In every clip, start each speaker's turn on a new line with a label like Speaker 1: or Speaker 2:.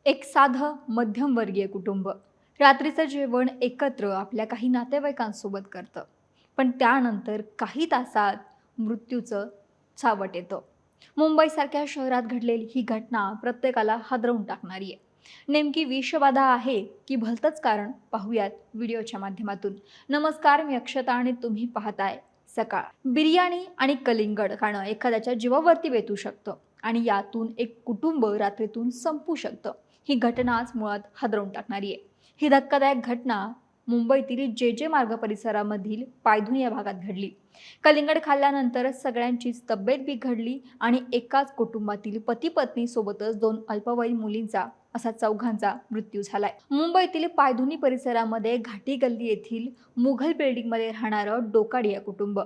Speaker 1: एक साधं मध्यमवर्गीय कुटुंब रात्रीचं जेवण एकत्र आपल्या काही नातेवाईकांसोबत करतं. पण त्यानंतर काही तासात मृत्यूचं सावट येतं. मुंबईसारख्या शहरात घडलेली ही घटना प्रत्येकाला हादरवून टाकणारी आहे. नेमकी विषबाधा आहे की भलतंच कारण पाहूयात व्हिडिओच्या माध्यमातून. नमस्कार, मी अक्षता आणि तुम्ही पाहताय सकाळ. बिर्याणी आणि कलिंगड खाणं एखाद्याच्या जीवावरती बेतू शकतं आणि यातून एक कुटुंब रात्रीतून संपू शकतं. ही घटनाच मुळात हादरवून टाकणारी आहे. ही धक्कादायक घटना मुंबईतील जे मार्ग परिसरामधील पायधुनी या भागात घडली. कलिंगड खाल्ल्यानंतर सगळ्यांचीच तब्येत बिघडली आणि एकाच कुटुंबातील पती पत्नी सोबतच 2 अल्पवयीन मुलींचा असा चौघांचा मृत्यू झालाय. मुंबईतील पायधुनी परिसरामध्ये घाटी गल्ली येथील मुघल बिल्डिंगमध्ये राहणारं डोकाडिया कुटुंब.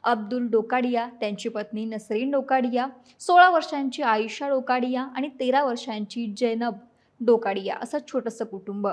Speaker 1: अब्दुल डोकाडिया, त्यांची पत्नी नसरीन डोकाडिया, 16 वर्षांची आयशा डोकाडिया आणि 13 वर्षांची जैनब डोकाडिया असं छोटंसं कुटुंब.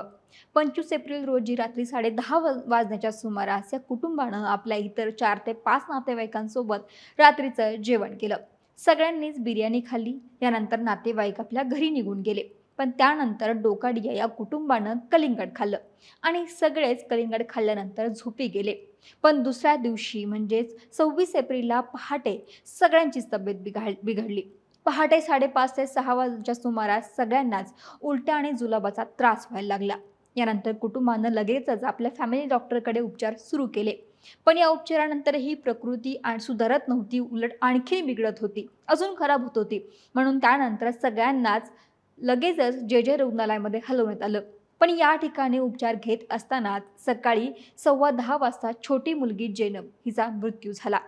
Speaker 1: 25 एप्रिल रोजी रात्री 10:30 वाजण्याच्या सुमारास या कुटुंबानं आपल्या इतर 4 ते 5 नातेवाईकांसोबत रात्रीचं जेवण केलं. सगळ्यांनीच बिर्याणी खाल्ली. यानंतर नातेवाईक आपल्या घरी निघून गेले. पण त्यानंतर डोकाडिया या कुटुंबानं कलिंगड खाल्लं आणि सगळेच कलिंगड खाल्ल्यानंतर झोपी गेले. पण दुसऱ्या दिवशी म्हणजेच 26 एप्रिलला पहाटे सगळ्यांचीच तब्येत बिघडली. पहाटे 5:30 ते 6 वाजच्या सुमारास सगळ्यांनाच उलट्या आणि जुलाबाचा त्रास व्हायला लागला. यानंतर कुटुंबानं लगेचच आपल्या फॅमिली डॉक्टरकडे उपचार सुरू केले. पण या उपचारानंतरही प्रकृती सुधारत नव्हती, उलट आणखी बिघडत होती, अजून खराब होत होती. म्हणून त्यानंतर सगळ्यांनाच लगेचच जे रुग्णालयामध्ये हलवण्यात आलं. पण या ठिकाणी उपचार घेत असतानाच सकाळी 10:15 वाजता छोटी मुलगी जैनब हिचा मृत्यू झाला.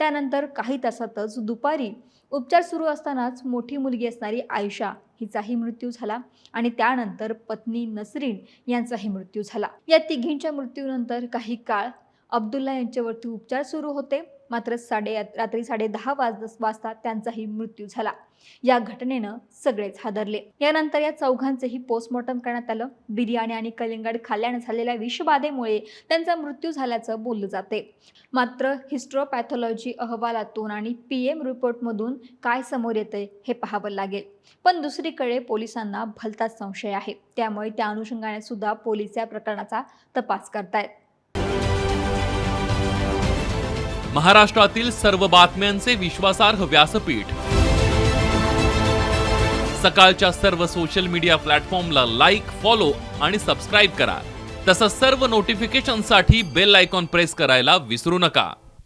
Speaker 1: त्यानंतर काही तासातच दुपारी उपचार सुरू असतानाच मोठी मुलगी असणारी आयशा हिचाही मृत्यू झाला आणि त्यानंतर पत्नी नसरीन यांचाही मृत्यू झाला. या तिघींच्या मृत्यूनंतर काही काळ अब्दुल्ला यांच्यावरती उपचार सुरू होते. मात्र रात्री 10:30 वाजता त्यांचाही मृत्यू झाला. या घटनेनं सगळेच हादरले. यानंतर या चौघांचेही पोस्टमॉर्टम करण्यात आलं. बिर्याणी आणि कलिंगड खाल्ल्याने झालेल्या विषबाधेमुळे त्यांचा मृत्यू झाल्याचं बोललं जाते. मात्र हिस्ट्रोपॅथॉलॉजी अहवालातून आणि PM रिपोर्टमधून काय समोर येतंय हे पाहावं लागेल. पण दुसरीकडे पोलिसांना भलताच संशय आहे. त्यामुळे त्या अनुषंगाने सुद्धा पोलीस या प्रकरणाचा तपास करतायत.
Speaker 2: महाराष्ट्रातील सर्व बातम्यांचे विश्वासार्ह व्यासपीठ सकाळच्या सर्व सोशल मीडिया प्लॅटफॉर्मला लाईक, फॉलो आणि सबस्क्राईब करा. तसंच सर्व नोटिफिकेशनसाठी बेल आयकॉन प्रेस करायला विसरू नका.